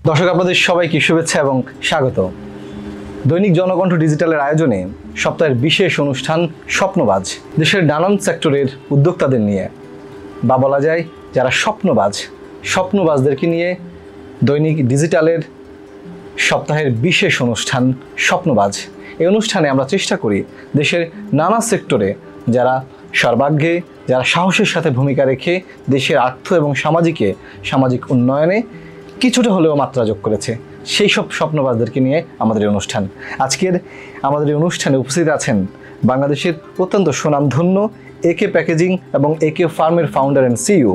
দর্শক আপনাদের সবাইকে শুভেচ্ছা এবং স্বাগত। দৈনিক জনকণ্ঠ ডিজিটালের আয়োজনে সপ্তাহের বিশেষ অনুষ্ঠান স্বপ্নবাজ, দেশের নানান সেক্টরের উদ্যোক্তাদের নিয়ে বা বলা যায় যারা স্বপ্নবাজদেরকে নিয়ে দৈনিক ডিজিটালের সপ্তাহের বিশেষ অনুষ্ঠান স্বপ্নবাজ। এই অনুষ্ঠানে আমরা চেষ্টা করি দেশের নানা সেক্টরে যারা সর্বাগ্রে, যারা সাহসের সাথে ভূমিকা রেখে দেশের আর্থ এবং সামাজিক উন্নয়নে কিছুটা হলেও মাত্রা যোগ করেছে, সেই সব স্বপ্নবাজদেরকে নিয়ে আমাদের এই অনুষ্ঠান। আজকের আমাদের এই অনুষ্ঠানে উপস্থিত আছেন বাংলাদেশের অত্যন্ত সুনামধন্য একে প্যাকেজিং এবং একে ফার্মের founder and CEO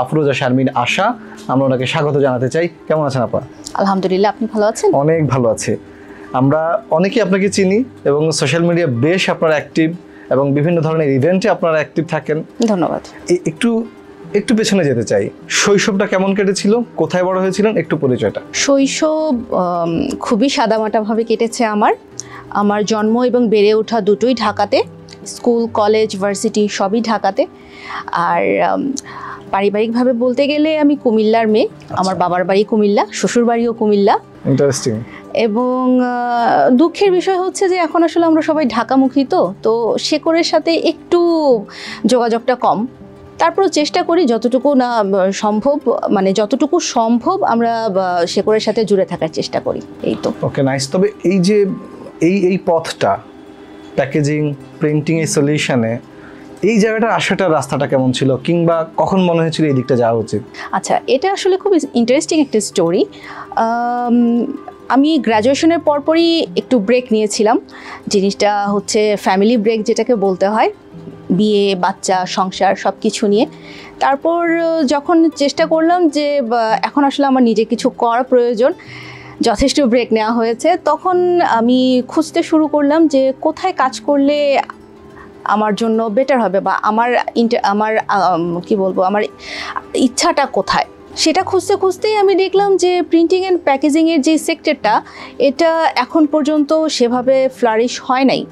Afroza Sharmin Asha. আমরা ওনাকে স্বাগত জানাতে চাই। কেমন আছেন আপা? আলহামদুলিল্লাহ, আপনি ভালো আছেন? অনেক ভালো আছে। আমরা অনেকেই আপনাকে চিনি এবং সোশ্যাল মিডিয়া বেশ আপনারা অ্যাক্টিভ এবং বিভিন্ন ধরনের ইভেন্টে আপনারা অ্যাক্টিভ থাকেন। ধন্যবাদ। একটু পেছনে যেতে চাই, শৈশবটা কেমন কেটেছিল, কোথায় বড় হয়েছিলেন, একটু পরিচয়টা। শৈশব খুবই সাদামাটাভাবে কেটেছে আমার জন্ম এবং বেড়ে ওঠা দুটোই ঢাকাতে, স্কুল কলেজ ভার্সিটি সবই ঢাকাতে। আর পারিবারিকভাবে বলতে গেলে আমি কুমিল্লার মেয়ে। আমার বাবার বাড়ি কুমিল্লা, শ্বশুর বাড়িও কুমিল্লা। ইন্টারেস্টিং। এবং দুঃখের বিষয় হচ্ছে যে এখন আসলে আমরা সবাই ঢাকামুখী, তো শেকড়ের সাথে একটু যোগাযোগটা কম। তারপরও চেষ্টা করি যতটুকু সম্ভব আমরা শেকড়ের সাথে জুড়ে থাকার চেষ্টা করি। এই তো। ওকে, নাইস। তবে এই যে এই পথটা প্যাকেজিং, প্রিন্টিং এই সলিউশনে এই জায়গাটা আসাটার রাস্তাটা কেমন ছিল, কিংবা কখন মনে হয়েছিল এই দিকটা যাওয়া উচিত? আচ্ছা, এটা আসলে খুব ইন্টারেস্টিং একটা স্টোরি। আমি গ্র্যাজুয়েশনের পরপরই একটু ব্রেক নিয়েছিলাম। জিনিসটা হচ্ছে ফ্যামিলি ব্রেক যেটাকে বলতে হয়, বিয়ে, বাচ্চা, সংসার সব কিছু নিয়ে। তারপর যখন চেষ্টা করলাম যে এখন আসলে আমার নিজে কিছু করা প্রয়োজন, যথেষ্ট ব্রেক নেওয়া হয়েছে, তখন আমি খুঁজতে শুরু করলাম যে কোথায় কাজ করলে আমার জন্য বেটার হবে বা আমার ইচ্ছাটা কোথায়। সেটা খুঁজতেই আমি দেখলাম যে প্রিন্টিং অ্যান্ড প্যাকেজিংয়ের যে সেক্টরটা, এটা এখন পর্যন্ত সেভাবে ফ্লারিশ হয় নাই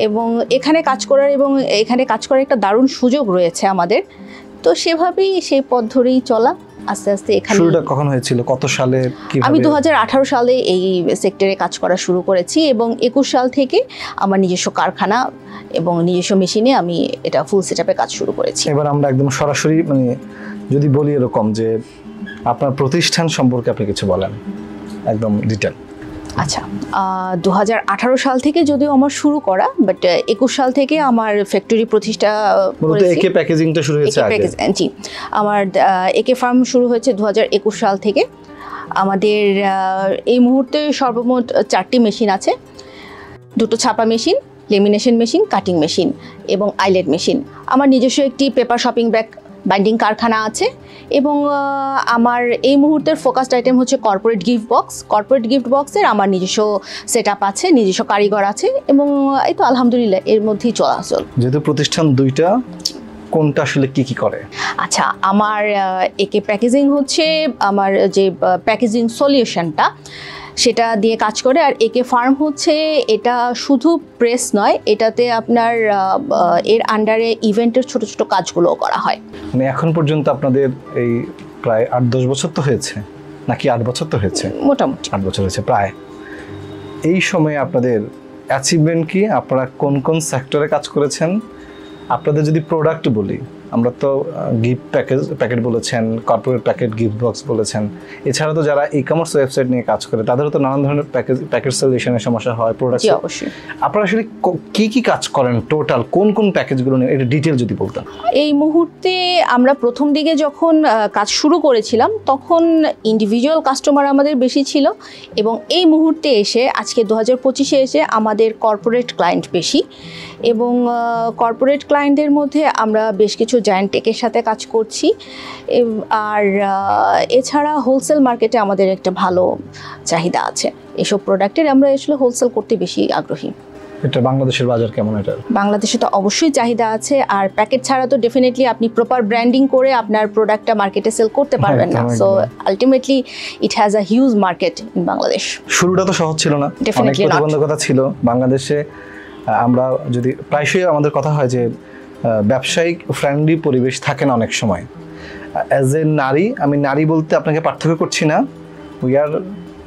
এবং এখানে কাজ করার একটা দারুণ সুযোগ রয়েছে আমাদের। তো সেভাবেই সেই পথ ধরেই চলা। আস্তে আস্তে এখানে। শুরুটা কখন হয়েছিল, কত সালে? আমি 2018 সালে এই সেক্টরে কাজ করা শুরু করেছি এবং 21 সাল থেকে আমার নিজস্ব কারখানা এবং নিজস্ব মেশিনে আমি এটা ফুল সেটআপে কাজ শুরু করেছি। এবার আমরা একদম সরাসরি যদি বলি এরকম যে আপনার প্রতিষ্ঠান সম্পর্কে আপনি কিছু বলেন একদম ডিটেল। আচ্ছা, 2018 সাল থেকে যদিও আমার শুরু করা, বাট 21 সাল থেকে আমার ফ্যাক্টরি প্রতিষ্ঠা করেছি। একে প্যাকেজিংটা শুরু হয়েছে আগে? জি, আমার একে ফার্ম শুরু হয়েছে 2021 সাল থেকে। আমাদের এই মুহূর্তে সর্বমোট 4টি মেশিন আছে, 2টো ছাপা machine, lamination machine, cutting machine এবং আইলেট মেশিন। আমার নিজস্ব একটি পেপার শপিং ব্যাগ বাইন্ডিং কারখানা আছে এবং আমার এই মুহূর্তের ফোকাসড আইটেম হচ্ছে কর্পোরেট গিফট বক্সের আমার নিজস্ব সেটআপ আছে, নিজস্ব কারিগর আছে এবং এই তো আলহামদুলিল্লাহ এর মধ্যেই চলাচল। যেহেতু প্রতিষ্ঠান দুইটা, কোনটা আসলে কি করে? আচ্ছা, আমার একে প্যাকেজিং হচ্ছে আমার যে প্যাকেজিং সলিউশনটা সেটা দিয়ে কাজ করে, আর একে ফার্ম হচ্ছে এটা শুধু প্রেস নয়, এটাতে আপনার এর আন্ডারে ইভেন্টের ছোট ছোট কাজগুলো করা হয়। এখন পর্যন্ত আপনাদের এই প্রায় 8-10 বছর তো হয়েছে, নাকি 8 বছর তো হয়েছে? মোটামুটি 8 বছর হয়েছে প্রায়। এই সময়ে আপনাদের অ্যাচিভমেন্ট কি? আপনারা কোন কোন সেক্টরে কাজ করেছেন? আপনাদের যদি প্রোডাক্ট বলি, আমরা তো গিফট প্যাকেট বলেছেন, কর্পোরেট প্যাকেট, গিফট বক্স বলেছেন, এছাড়া তো যারা ই কমার্স ওয়েবসাইট নিয়ে কাজ করে তাদেরও তো নানান ধরনের প্যাকেট সলিউশনের সমস্যা হয়, প্রোডাক্ট। অবশ্যই। আপনারা আসলে কি কাজ করেন, টোটাল কোন কোন প্যাকেজগুলো নিয়ে এটা ডিটেল যদি বলতেন। এই মুহূর্তে আমরা প্রথম দিকে যখন কাজ শুরু করেছিলাম তখন ইন্ডিভিজুয়াল কাস্টমার আমাদের বেশি ছিল এবং এই মুহূর্তে এসে আজকে 2025-এ এসে আমাদের কর্পোরেট ক্লায়েন্ট বেশি এবং কর্পোরেট ক্লায়েন্টদের মধ্যে আমরা বেশ কিছু জায়ান্ট টেকের সাথে কাজ করছি। আর এছাড়া হোলসেল মার্কেটে আমাদের একটা ভালো চাহিদা আছে এসব প্রোডাক্টের। আমরা আসলে হোলসেল করতে বেশি আগ্রহী। এটা বাংলাদেশের বাজার কেমন? এটা বাংলাদেশে তো অবশ্যই চাহিদা আছে, আর প্যাকেট ছাড়া তো ডেফিনেটলি আপনি প্রপার ব্র্যান্ডিং করে আপনার প্রোডাক্টটা মার্কেটে সেল করতে পারবেন না। So ultimately it has a huge market in Bangladesh. শুরুটা তো সহজ ছিল না, অনেক প্রতিবন্ধকতা ছিল বাংলাদেশে। আমরা যদি প্রায়শই আমাদের কথা হয় যে ব্যবসায়িক ফ্রেন্ডলি পরিবেশ থাকে না অনেক সময়। অ্যাজ এ নারী, আমি নারী বলতে আপনাকে পার্থক্য করছি না, উই আর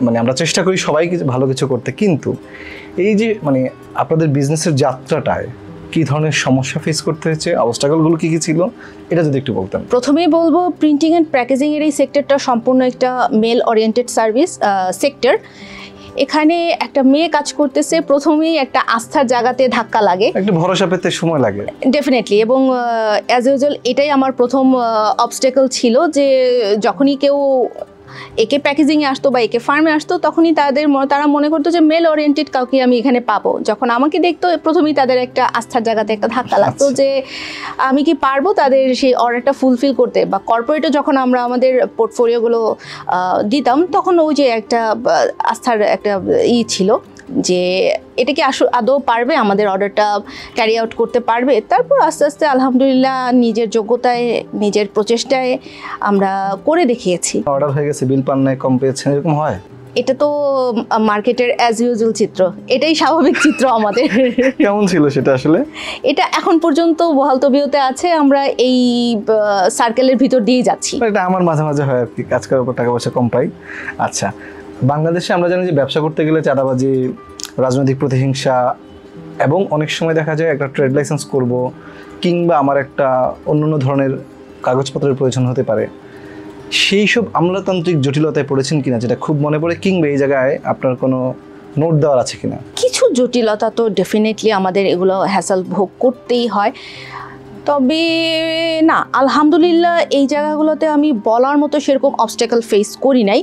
মানে আমরা চেষ্টা করি সবাই ভালো কিছু করতে, কিন্তু এই যে মানে আপনাদের বিজনেসের যাত্রাটায় কী ধরনের সমস্যা ফেস করতে হয়েছে, অবস্টাকলগুলো কী কী ছিল, এটা যদি একটু বলতেন। প্রথমেই বলবো প্রিন্টিং অ্যান্ড প্যাকেজিংয়ের এই সেক্টরটা সম্পূর্ণ একটা মেল ওরিয়েন্টেড সার্ভিস সেক্টর। এখানে একটা মেয়ে কাজ করতেছে, প্রথমেই একটা আস্থার জায়গাতে ধাক্কা লাগে, একটু ভরসা পেতে সময় লাগে ডেফিনেটলি। এবং অ্যাজ ইউজুয়াল এটাই আমার প্রথম অবস্টেকল ছিল, যে যখনই কেউ একে প্যাকেজিংয়ে আসতো বা একে ফার্মে আসতো, তখনই তারা মনে করতো যে মেল ওরিয়েন্টেড কাউকে আমি এখানে পাবো। যখন আমাকে দেখতো প্রথমেই তাদের একটা আস্থার জায়গাতে একটা ধাক্কা লাগতো যে আমি কি পারবো তাদের সেই অর্ডারটা ফুলফিল করতে। বা কর্পোরেটে যখন আমরা আমাদের পোর্টফোলিওগুলো দিতাম, তখন ওই যে একটা আস্থার একটা ছিল যে এটা কি আদৌ পারবে আমাদের অর্ডারটা ক্যারি আউট করতে পারবে। তারপর আস্তে আস্তে আলহামদুলিল্লাহ নিজের যোগ্যতায় নিজের প্রচেষ্টায় আমরা করে দেখিয়েছি। অর্ডার হয়ে গেছে, বিল পান নাই, কম পেয়েছেন, এরকম হয়? এটা তো মার্কেটের অ্যাজ ইউজুয়াল চিত্র, এটাই স্বাভাবিক চিত্র আমাদের। কেমন ছিল সেটা আসলে? এটা এখন পর্যন্ত বহাল তবিয়তে আছে, আমরা এই সার্কেলের ভিতর দিয়ে যাচ্ছি। এটা আমার মাঝে মাঝে হয় আর কি, কাজ করার পর টাকা পয়সা কম পাই। আচ্ছা, বাংলাদেশে আমরা জানি যে ব্যবসা করতে গেলে চাঁদাবাজি, রাজনৈতিক প্রতিহিংসা, এবং অনেক সময় দেখা যায় একটা ট্রেড লাইসেন্স করব কিংবা আমার একটা অন্যান্য ধরনের কাগজপত্রের প্রয়োজন হতে পারে। সেই সব আমলাতান্ত্রিক জটিলতায় পড়েছেন কিনা, যেটা খুব মনে পড়ে, কিংবা এই জায়গায় আপনার কোনো নোট দেওয়ার আছে কিনা? কিছু জটিলতা তো ডেফিনেটলি আমাদের এগুলো হ্যাসেল ভোগ করতেই হয়, তবে না আলহামদুলিল্লাহ এই জায়গাগুলোতে আমি বলার মতো সেরকম অবস্টেকল ফেস করি নাই।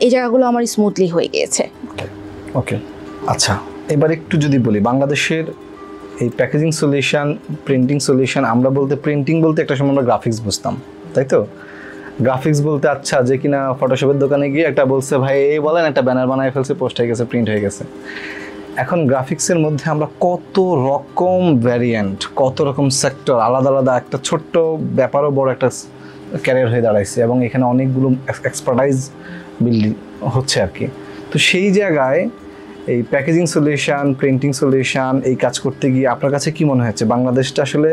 এই জায়গাগুলো আমার স্মুথলি হয়ে গিয়েছে। ওকে, আচ্ছা, এবার একটু যদি বলি বাংলাদেশের এই প্যাকেজিং সলিউশন, প্রিন্টিং সলিউশন, আমরা বলতে প্রিন্টিং বলতে একটা সময় আমরা গ্রাফিক্স বুঝতাম, তাই তো? গ্রাফিক্স বলতে আচ্ছা যে কিনা ফটোশপের দোকানে গিয়ে একটা বলছে ভাই এই বলেন, একটা ব্যানার বানায় ফেলছে, পোস্ট হয়ে গেছে, প্রিন্ট হয়ে গেছে। এখন গ্রাফিক্সের মধ্যে আমরা কত রকম ভ্যারিয়েন্ট, কত রকম সেক্টর, আলাদা আলাদা একটা ছোট্ট ব্যাপারও বড় একটা ক্যারিয়ার হয়ে দাঁড়াইছে, এবং এখানে অনেকগুলো এক্সপার্টাইজ বিল্ডিং হচ্ছে আর কি। তো সেই জায়গায় এই প্যাকেজিং সলিউশন, প্রিন্টিং সলিউশন এই কাজ করতে গিয়ে আপনার কাছে কি মনে হচ্ছে বাংলাদেশটা আসলে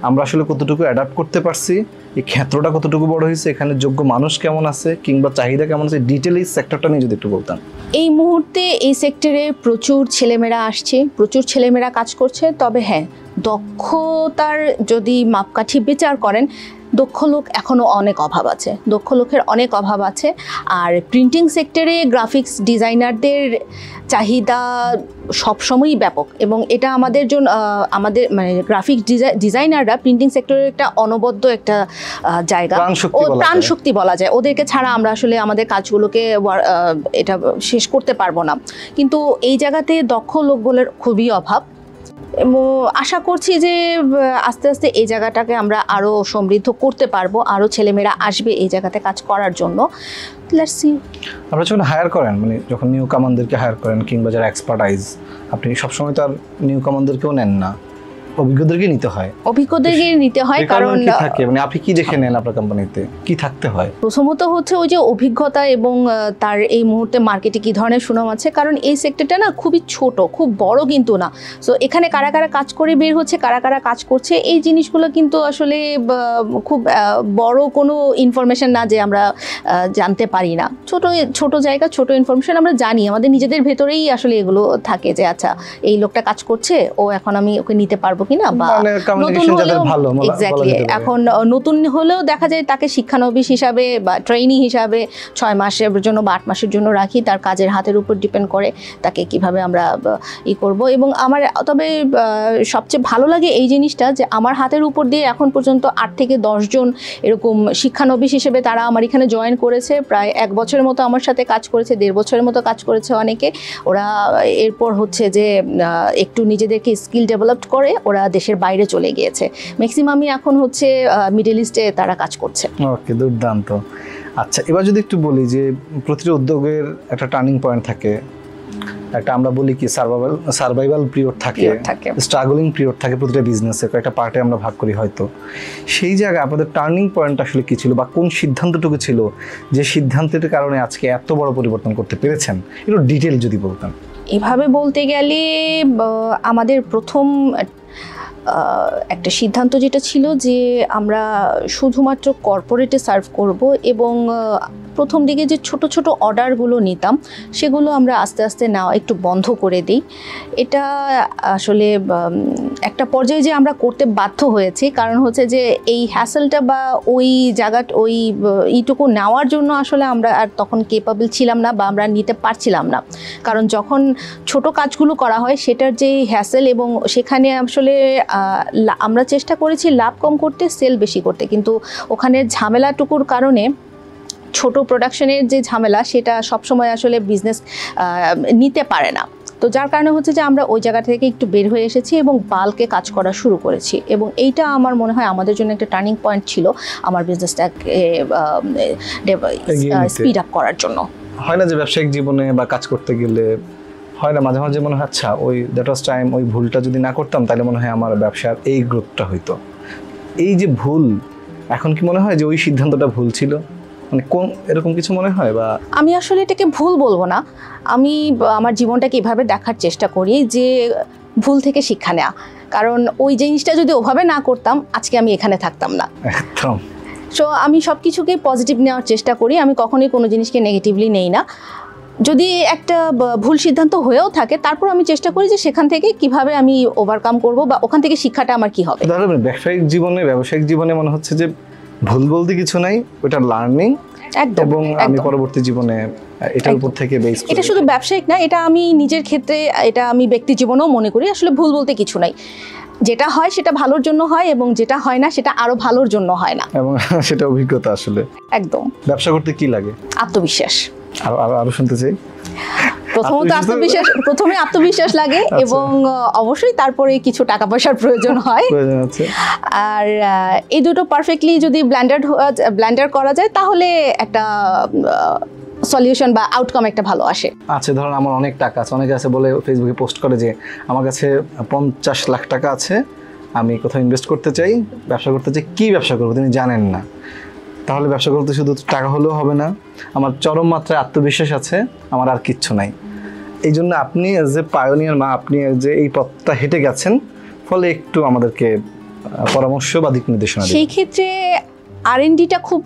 আমরা আসলে কতটুকু অ্যাডাপ্ট করতে পারছি, এই ক্ষেত্রটা কতটুকু বড় হয়েছে, এখানে যোগ্য মানুষ কেমন আছে কিংবা চাহিদা কেমন আছে, ডিটেল এই সেক্টরটা নিয়ে যদি একটু বলতেন। এই মুহূর্তে এই সেক্টরে প্রচুর ছেলেমেয়েরা আসছে, প্রচুর ছেলেমেয়েরা কাজ করছে, তবে হ্যাঁ দক্ষতার যদি মাপকাঠি বিচার করেন, দক্ষ লোক এখনও অনেক অভাব আছে, দক্ষ লোকের অনেক অভাব আছে। আর প্রিন্টিং সেক্টরে গ্রাফিক্স ডিজাইনারদের চাহিদা সবসময়ই ব্যাপক, এবং এটা আমাদের জন্য আমাদের মানে গ্রাফিক্স ডিজাইনাররা প্রিন্টিং সেক্টরের একটা অনবদ্য একটা জায়গা, প্রাণ শক্তি বলা যায়। ওদেরকে ছাড়া আমরা আসলে আমাদের কাজগুলোকে এটা শেষ করতে পারবো না। কিন্তু এই জায়গাতে দক্ষ লোকগুলোর খুবই অভাব, এবং আশা করছি যে আস্তে আস্তে এই জায়গাটাকে আমরা আরও সমৃদ্ধ করতে পারবো, আরও ছেলেমেয়েরা আসবে এই জায়গাতে কাজ করার জন্য। Let's see. আপনারা যখন হায়ার করেন, মানে যখন নিউ কামানদেরকে হায়ার করেন কিংবা যারা এক্সপার্টাইজ, আপনি সবসময় তো আর নিউ কামানদেরকেও নেন না, অভিজ্ঞদেরকে নিতে হয়। অভিজ্ঞদেরকে নিতে হয়, কারণ কি থাকে, মানে আপনি কি দেখে নেন আপনার কোম্পানিতে, কি থাকতে হয়? প্রথমত হচ্ছে ওই যে অভিজ্ঞতা, এবং তার এই মুহূর্তে মার্কেটে কি ধরনের সুনাম আছে, কারণ এই সেক্টরটা না খুবই ছোট, খুব বড় কিন্তু না। সো এখানে কারা কারা কাজ করে বের হচ্ছে, কারা কারা কাজ করছে, এই জিনিসগুলো কিন্তু আসলে খুব বড় কোনো ইনফরমেশন না যে আমরা জানতে পারি না। ছোট ছোট জায়গা, ছোট ইনফরমেশন আমরা জানি, আমাদের নিজেদের ভেতরেই আসলে এগুলো থাকে যে আচ্ছা এই লোকটা কাজ করছে, ও এখন আমি ওকে নিতে পারবো কিনা, বা নতুন হলেও এক্স্যাক্টলি এখন নতুন হলেও দেখা যায় তাকে শিক্ষানবিশ হিসাবে বা ট্রেইনি হিসাবে 6 মাসের জন্য বা 8 মাসের জন্য রাখি, তার কাজের হাতের উপর ডিপেন্ড করে তাকে কিভাবে আমরা করব। এবং আমার তবে সবচেয়ে ভালো লাগে এই জিনিসটা যে আমার হাতের উপর দিয়ে এখন পর্যন্ত 8 থেকে 10 জন এরকম শিক্ষানবিশ হিসেবে তারা আমার এখানে জয়েন করেছে, প্রায় 1 বছরের মতো আমার সাথে কাজ করেছে, 1.5 বছরের মতো কাজ করেছে অনেকে। ওরা এরপর হচ্ছে যে একটু নিজেদেরকে স্কিল ডেভেলপ করে ওরা দেশের বাইরে চলে গিয়েছে, ম্যাক্সিমামই এখন হচ্ছে মিডল ইস্টে তারা কাজ করছে। ওকে, দুর্দান্ত। আচ্ছা, এবার যদি একটু বলি যে প্রতিটা উদ্যোগের একটা টার্নিং পয়েন্ট থাকে, একটা আমরা বলি কি সার্ভাইভাল পিরিয়ড থাকে, স্ট্রাগলিং পিরিয়ড থাকে প্রতিটা বিজনেসে, একটা পার্টে আমরা ভাগ করি হয়তো। সেই জায়গায় আপনাদের টার্নিং পয়েন্ট আসলে কি ছিল, বা কোন সিদ্ধান্তটুকু ছিল যে সিদ্ধান্তের কারণে আজকে এত বড় পরিবর্তন করতে পেরেছেন, একটু ডিটেল যদি বলতেন। এভাবে বলতে গেলে আমাদের প্রথম একটা সিদ্ধান্ত যেটা ছিল যে আমরা শুধুমাত্র কর্পোরেটে সার্ভ করব, এবং প্রথম দিকে যে ছোট ছোট অর্ডারগুলো নিতাম সেগুলো আমরা আস্তে আস্তে নেওয়া একটু বন্ধ করে দিই। এটা আসলে একটা পর্যায়ে যে আমরা করতে বাধ্য হয়েছি, কারণ হচ্ছে যে এই হ্যাসেলটা বা ওই জায়গাটা ওই এইটুকু নেওয়ার জন্য আসলে আমরা আর তখন কেপাবল ছিলাম না বা আমরা নিতে পারছিলাম না। কারণ যখন ছোট কাজগুলো করা হয় সেটার যে হ্যাসেল, এবং সেখানে আসলে আমরা চেষ্টা করেছি লাভ কম করতে, সেল বেশি করতে, কিন্তু ওখানে ঝামেলাটুকুর কারণে ছোট প্রোডাকশনের যে ঝামেলা সেটা সবসময় আসলে বিজনেস নিতে পারে না। তো যার কারণে হচ্ছে যে আমরা ওই জায়গা থেকে একটু বের হয়ে এসেছি এবং বাল্কে কাজ করা শুরু করেছি, এবং এইটা আমার মনে হয় আমাদের জন্য একটা টার্নিং পয়েন্ট ছিল আমার বিজনেসটাকে স্পিড আপ করার জন্য। হয় না যে ব্যবসায়িক জীবনে বা কাজ করতে গেলে হয় না মাঝে মাঝে মনে হয় আচ্ছা ওই দ্যাট ওয়াজ টাইম, ওই ভুলটা যদি না করতাম তাহলে মনে হয় আমার ব্যবসার এই গ্রোথটা হইতো। এই যে ভুল, এখন কি মনে হয় যে ওই সিদ্ধান্তটা ভুল ছিল, মানে কোন এরকম কিছু মনে হয়? বা আমি আসলে এটাকে ভুল বলবো না, আমি আমার জীবনটাকে এভাবে দেখার চেষ্টা করি যে ভুল থেকে শিক্ষা নেওয়া, কারণ ওই জিনিসটা যদি ওভাবে না করতাম আজকে আমি এখানে থাকতাম না। একদম। সো আমি সব কিছুকেই পজিটিভ নেওয়ার চেষ্টা করি, আমি কখনোই কোনো জিনিসকে নেগেটিভলি নেই না। যদি একটা ভুল সিদ্ধান্ত হয়েও থাকে তারপর আমি চেষ্টা করি যে সেখান থেকে কিভাবে আমি ওভারকাম করব বা ওখান থেকে শিক্ষাটা আমার কি হবে। ধরো ব্যবসায়িক জীবনে মনে হচ্ছে যে ভুল বলতে কিছু নাই, ওটা লার্নিং, একদম, এবং আমি একদম। পরবর্তী জীবনে এটার উপর থেকে বেস করে। এটা শুধু ব্যবসায়িক না, এটা আমি নিজের ক্ষেত্রে, এটা আমি ব্যক্তি জীবনেও মনে করি আসলে ভুল বলতে কিছু নাই। যেটা হয় সেটা ভালোর জন্য হয়, এবং যেটা হয় না সেটা আরো ভালোর জন্য হয় না, এবং সেটা অভিজ্ঞতা আসলে। একদম। ব্যবসা করতে কি লাগে? আত্মবিশ্বাস। আরো শুনতে চাই। প্রথমে আত্মবিশ্বাস লাগে, এবং অবশ্যই তারপরে কিছু টাকা পয়সার প্রয়োজন হয়। আর এই দুটো পারফেক্টলি যদি ব্লেন্ডার করা যায় তাহলে একটা সলিউশন বা আউটকাম একটা ভালো আসে। আচ্ছা, ধরুন আমার অনেক টাকা আছে, অনেকে আছে বলে ফেসবুকে পোস্ট করে যে আমার কাছে 50 লাখ টাকা আছে, আমি কোথাও ইনভেস্ট করতে চাই, ব্যবসা করতে চাই। কি ব্যবসা করবো তিনি জানেন না, তাহলে ব্যবসা করতে শুধু টাকা হলেও হবে না, আমার চরম মাত্রায় আত্মবিশ্বাস আছে, আমার আর কিচ্ছু নাই। এই জন্য আপনি এজ এ পায়োনিয়ার মা, আপনি যে এই পথটা হেঁটে গেছেন, ফলে একটু আমাদেরকে পরামর্শ বা দিক নির্দেশনা দিন। সেই ক্ষেত্রে R&Dটা খুব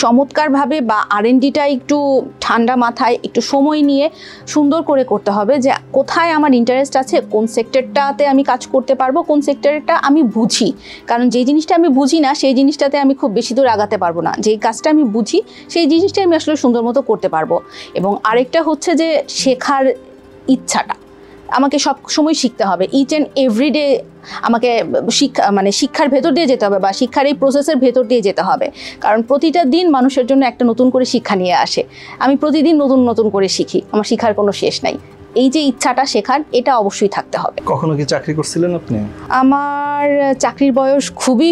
চমৎকারভাবে, বা R&Dটা একটু ঠান্ডা মাথায় একটু সময় নিয়ে সুন্দর করে করতে হবে, যে কোথায় আমার ইন্টারেস্ট আছে, কোন সেক্টরটাতে আমি কাজ করতে পারবো, কোন সেক্টরটা আমি বুঝি। কারণ যে জিনিসটা আমি বুঝি না সেই জিনিসটাতে আমি খুব বেশি দূর আগাতে পারবো না, যেই কাজটা আমি বুঝি সেই জিনিসটা আমি আসলে সুন্দর মতো করতে পারবো। এবং আরেকটা হচ্ছে যে শেখার ইচ্ছাটা, আমাকে সব সময় শিখতে হবে, ইচ অ্যান্ড এভরিডে আমাকে শিক্ষার ভেতর দিয়ে যেতে হবে, বা শিক্ষার এই প্রসেসের ভেতর দিয়ে যেতে হবে। কারণ প্রতিটা দিন মানুষের জন্য একটা নতুন করে শিক্ষা নিয়ে আসে, আমি প্রতিদিন নতুন নতুন করে শিখি, আমার শিখার কোনো শেষ নাই। এই যে ইচ্ছাটা শেখার, এটা অবশ্যই থাকতে হবে। কখনো কি চাকরি করছিলেন আপনি? আমার চাকরির বয়স খুবই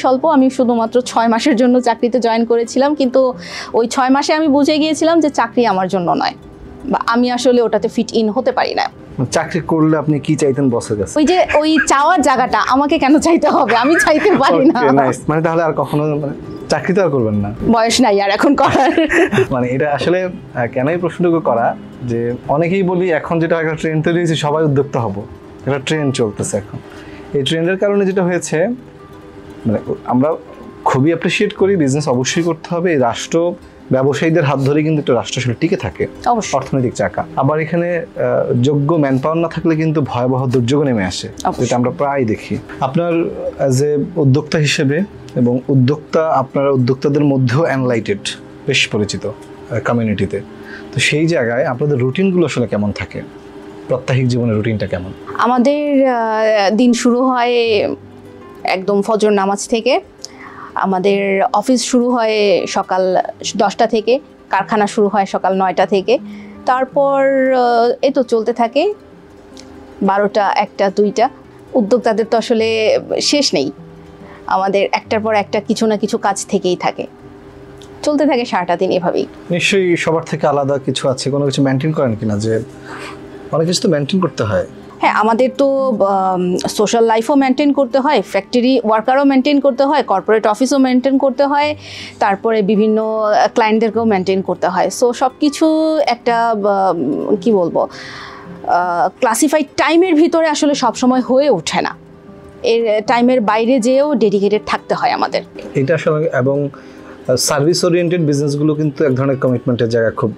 স্বল্প। আমি শুধুমাত্র 6 মাসের জন্য চাকরিতে জয়েন করেছিলাম, কিন্তু ওই 6 মাসে আমি বুঝে গিয়েছিলাম যে চাকরি আমার জন্য নয়, বা আমি আসলে ওটাতে ফিট ইন হতে পারি না। চাকরি করলে আপনি কি চাইতেন বসের কাছে? ওই চাওয়ার জায়গাটা আমাকে কেন চাইতে হবে, আমি চাইতে পারি না। মানে তাহলে আর কখনো চাকরি তো আর করবেন না, বয়স নাই আর এখন করার। মানে এটা আসলে কেন এই প্রশ্নটুকু করা, যে অনেকেই বলি এখন যেটা একটা ট্রেন্ড তৈরি হয়েছে, সবাই উদ্যোক্তা হবো, একটা ট্রেন্ড চলতেছে এখন। এই ট্রেন্ডের কারণে যেটা হয়েছে, মানে আমরা খুবই অ্যাপ্রিসিয়েট করি, বিজনেস অবশ্যই করতে হবে, এই রাষ্ট্র ব্যবসায়ীদের হাত ধরে কিন্তু একটা রাষ্ট্র আসলে টিকে থাকে, অর্থনৈতিক চাকা। আবার এখানে যোগ্য ম্যান পাওয়ার না থাকলে কিন্তু ভয়াবহ দুর্যোগ নেমে আসে, যেটা আমরা প্রায় দেখি। আপনার অ্যাজ এ উদ্যোক্তা হিসেবে, এবং আপনারা উদ্যোক্তাদের মধ্যেও অ্যানলাইটেড, বেশ পরিচিত কমিউনিটিতে, তো সেই জায়গায় আপনাদের রুটিনগুলো আসলে কেমন থাকে? প্রত্যাহিক জীবনের রুটিনটা কেমন? আমাদের দিন শুরু হয় একদম ফজর নামাজ থেকে। আমাদের অফিস শুরু হয় সকাল 10টা থেকে, কারখানা শুরু হয় সকাল 9টা থেকে। তারপর এই তো চলতে থাকে 12টা, 1টা, 2টা। উদ্যোক্তাদের তো আসলে শেষ নেই, আমাদের একটার পর একটা কিছু না কিছু কাজ থেকেই থাকে, চলতে থাকে সারাটা দিন এভাবেই। নিশ্চয়ই সবার থেকে আলাদা কিছু আছে, কোনো কিছু মেনটেন করেন কিনা? যে অনেক কিছু তো মেনটেন করতে হয়। হ্যাঁ, আমাদের তো সোশ্যাল লাইফও মেনটেন করতে হয়, ফ্যাক্টরি ওয়ার্কারও মেনটেন করতে হয়, কর্পোরেট অফিসও মেনটেন করতে হয়, তারপরে বিভিন্ন ক্লায়েন্টদেরকেও মেনটেন করতে হয়। সো সব কিছু একটা কি বলবো, ক্লাসিফাইড টাইমের ভিতরে আসলে সবসময় হয়ে ওঠে না, এর টাইমের বাইরে যেয়েও ডেডিকেটেড থাকতে হয় আমাদের। এটা আসলে, এবং সার্ভিস ওরিয়েন্টেড বিজনেসগুলো কিন্তু এক ধরনের কমিটমেন্টের জায়গা খুব।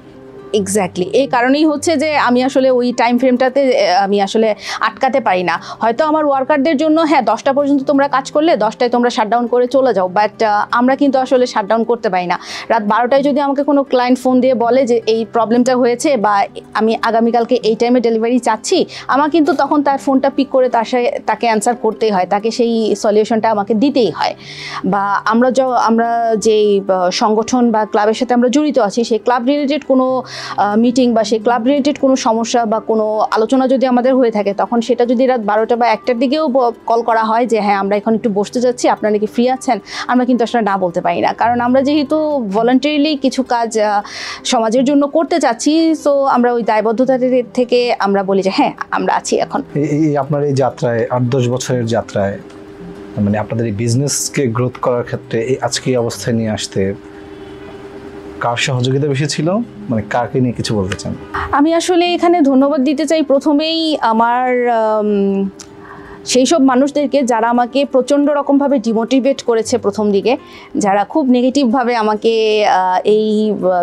এক্স্যাক্টলি, এই কারণেই হচ্ছে যে আমি আসলে ওই টাইম ফ্রেমটাতে আমি আসলে আটকাতে পারি না। হয়তো আমার ওয়ার্কারদের জন্য হ্যাঁ 10টা পর্যন্ত তোমরা কাজ করলে 10টায় তোমরা শাটডাউন করে চলে যাও, বাট আমরা কিন্তু আসলে শাটডাউন করতে পারি না। রাত 12টায় যদি আমাকে কোনো ক্লায়েন্ট ফোন দিয়ে বলে যে এই প্রবলেমটা হয়েছে বা আমি আগামীকালকে এই টাইমে ডেলিভারি চাচ্ছি, আমার কিন্তু তখন তার ফোনটা পিক করে তাকে অ্যান্সার করতেই হয়, তাকে সেই সলিউশনটা আমাকে দিতেই হয়। বা আমরা যেই সংগঠন বা ক্লাবের সাথে আমরা জড়িত আছি, সেই ক্লাব রিলেটেড কোনো মিটিং বা সেই ক্লাব রিলেটেড কোনো সমস্যা বা কোনো আলোচনা যদি আমাদের হয়ে থাকে, তখন সেটা যদি রাত 12টা বা 1টার দিকেও কল করা হয় যে হ্যাঁ আমরা এখন একটু বসতে যাচ্ছি, আপনারা কি ফ্রি আছেন, আমরা কিন্তু আসলে না বলতে পারি না। কারণ আমরা যেহেতু ভলান্টারিলি কিছু কাজ সমাজের জন্য করতে চাচ্ছি, সো আমরা ওই দায়বদ্ধতা থেকে আমরা বলি যে হ্যাঁ আমরা আছি এখন। এই আপনার এই যাত্রায় 8-10 বছরের যাত্রায় মানে আপনাদের এই বিজনেসকে গ্রোথ করার ক্ষেত্রে এই আজকে এই অবস্থায় নিয়ে আসতে কার সহযোগিতা বেশি ছিল, মানে কাকে নিয়ে কিছু বলতে চান? আমি আসলে এখানে ধন্যবাদ দিতে চাই প্রথমেই আমার সেই সব মানুষদেরকে যারা আমাকে প্রচণ্ড রকমভাবে ডিমোটিভেট করেছে প্রথম দিকে, যারা খুব নেগেটিভভাবে আমাকে এই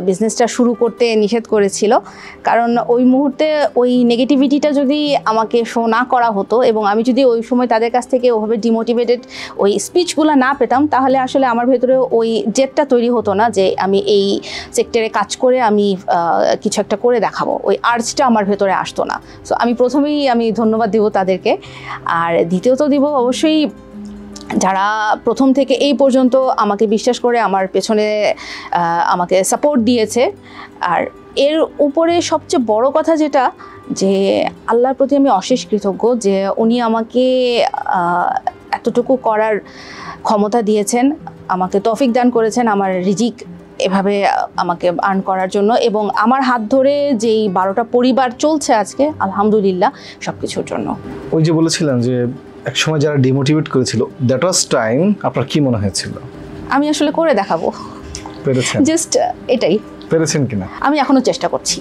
বিজনেসটা শুরু করতে নিষেধ করেছিল। কারণ ওই মুহূর্তে ওই নেগেটিভিটিটা যদি আমাকে শো না করা হতো এবং আমি যদি ওই সময় তাদের কাছ থেকে ওভাবে ডিমোটিভেটেড ওই স্পিচগুলো না পেতাম, তাহলে আসলে আমার ভেতরে ওই জেদটা তৈরি হতো না যে আমি এই সেক্টরে কাজ করে আমি কিছু একটা করে দেখাবো, ওই আর্জটা আমার ভেতরে আসতো না। সো আমি প্রথমেই ধন্যবাদ দিব তাদেরকে। আর দ্বিতীয়ত দিব অবশ্যই যারা প্রথম থেকে এই পর্যন্ত আমাকে বিশ্বাস করে আমার পেছনে আমাকে সাপোর্ট দিয়েছে। আর এর উপরে সবচেয়ে বড় কথা যেটা, যে আল্লাহর প্রতি আমি অশেষ কৃতজ্ঞ যে উনি আমাকে এতটুকু করার ক্ষমতা দিয়েছেন, আমাকে তৌফিক দান করেছেন আমার রিজিক এভাবে আমাকে আর্ন করার জন্য, এবং আমার হাত ধরে যেই 12টা পরিবার চলছে আজকে আলহামদুলিল্লাহ সব কিছুর জন্য। ওই যে বলেছিলেন যে এক সময় যারা ডিমোটিভেট করেছিল, দ্যাট ওয়াজ টাইম, আপনার কি মনে হয়েছিল? আমি আসলে করে দেখাবো, পেরেছেন? জাস্ট এটাই। পেরেছেন কিনা? আমি এখনো চেষ্টা করছি।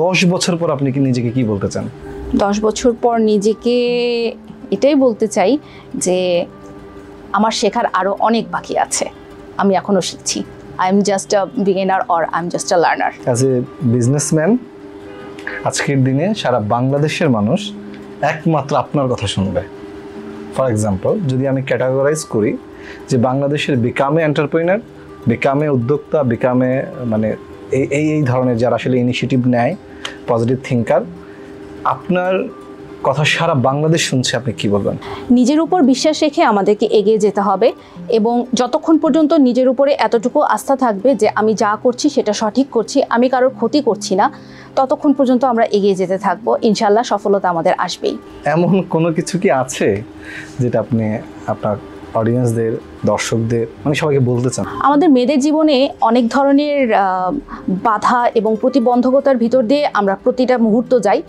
10 বছর পর আপনি কি নিজেকে কি বলতে চান? 10 বছর পর নিজেকে এটাই বলতে চাই যে আমার শেখার আরও অনেক বাকি আছে, আমি এখনো শিখছি। I am just a beginner or I am just a learner. As a businessman আজকের দিনে সারা বাংলাদেশের মানুষ একমাত্র আপনার কথা শুনবে। ফর এক্সাম্পল, যদি আমি ক্যাটাগরাইজ করি যে বাংলাদেশের বিকামে এন্টারপ্রেনার, বিকামে উদ্যোক্তা, বিকামে মানে এই ধরনের যারা আসলে ইনিশিয়েটিভ নেয়, পজিটিভ থিঙ্কার, আপনার কথা সারা বাংলাদেশ শুনছে, আপনি কি বলবেন? নিজের উপর বিশ্বাস রেখে আমাদেরকে এগিয়ে যেতে হবে, এবং যতক্ষণ পর্যন্ত নিজের উপরে এতটুকু আস্থা থাকবে যে আমি যা করছি সেটা সঠিক করছি, আমি কারোর ক্ষতি করছি না, ততক্ষণ পর্যন্ত আমরা এগিয়ে যেতে থাকবো। ইনশাল্লাহ সফলতা আমাদের আসবেই। এমন কোনো কিছু কি আছে যেটা আপনি আপনার অডিয়েন্সদের, দর্শকদের, মানে সবাইকে বলতে চান? আমাদের মেয়েদের জীবনে অনেক ধরনের বাধা এবং প্রতিবন্ধকতার ভিতর দিয়ে আমরা প্রতিটা মুহূর্ত যাই।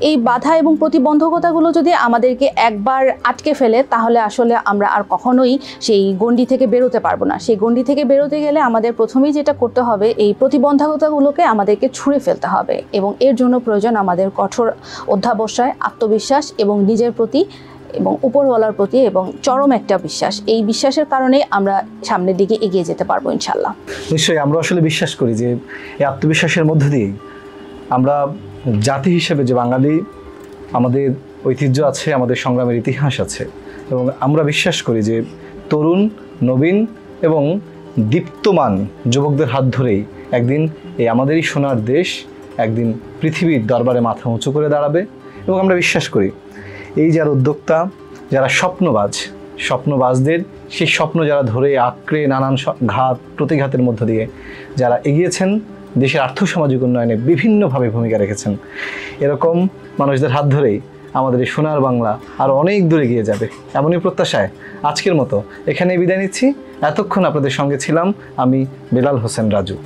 এই বাধা এবং প্রতিবন্ধকতাগুলো যদি আমাদেরকে একবার আটকে ফেলে, তাহলে আসলে আমরা আর কখনোই সেই গণ্ডি থেকে বেরোতে পারবো না। সেই গণ্ডি থেকে বেরোতে গেলে আমাদের প্রথমেই যেটা করতে হবে, এই প্রতিবন্ধকতাগুলোকে আমাদেরকে ছুঁড়ে ফেলতে হবে, এবং এর জন্য প্রয়োজন আমাদের কঠোর অধ্যবসায়, আত্মবিশ্বাস এবং নিজের প্রতি এবং উপরওয়ালার প্রতি এবং চরম একটা বিশ্বাস। এই বিশ্বাসের কারণে আমরা সামনের দিকে এগিয়ে যেতে পারবো ইনশাল্লাহ। নিশ্চয়ই, আমরা আসলে বিশ্বাস করি যে এই আত্মবিশ্বাসের মধ্য দিয়েই আমরা জাতি হিসেবে, যে বাঙালি, আমাদের ঐতিহ্য আছে, আমাদের সংগ্রামের ইতিহাস আছে, এবং আমরা বিশ্বাস করি যে তরুণ, নবীন এবং দীপ্তমান যুবকদের হাত ধরেই একদিন এই আমাদেরই সোনার দেশ একদিন পৃথিবীর দরবারে মাথা উঁচু করে দাঁড়াবে। এবং আমরা বিশ্বাস করি এই যারা উদ্যোক্তা, যারা স্বপ্নবাজদের সেই স্বপ্ন যারা ধরে আঁকড়ে নানান প্রতিঘাতের মধ্য দিয়ে যারা এগিয়েছেন, দেশের আর্থসামাজিক উন্নয়নে বিভিন্নভাবে ভূমিকা রেখেছেন, এরকম মানুষদের হাত ধরেই আমাদের এই সোনার বাংলা আরও অনেক দূরে এগিয়ে যাবে, এমনই প্রত্যাশায় আজকের মতো এখানেই বিদায় নিচ্ছি। এতক্ষণ আপনাদের সঙ্গে ছিলাম আমি বেলাল হোসেন রাজু।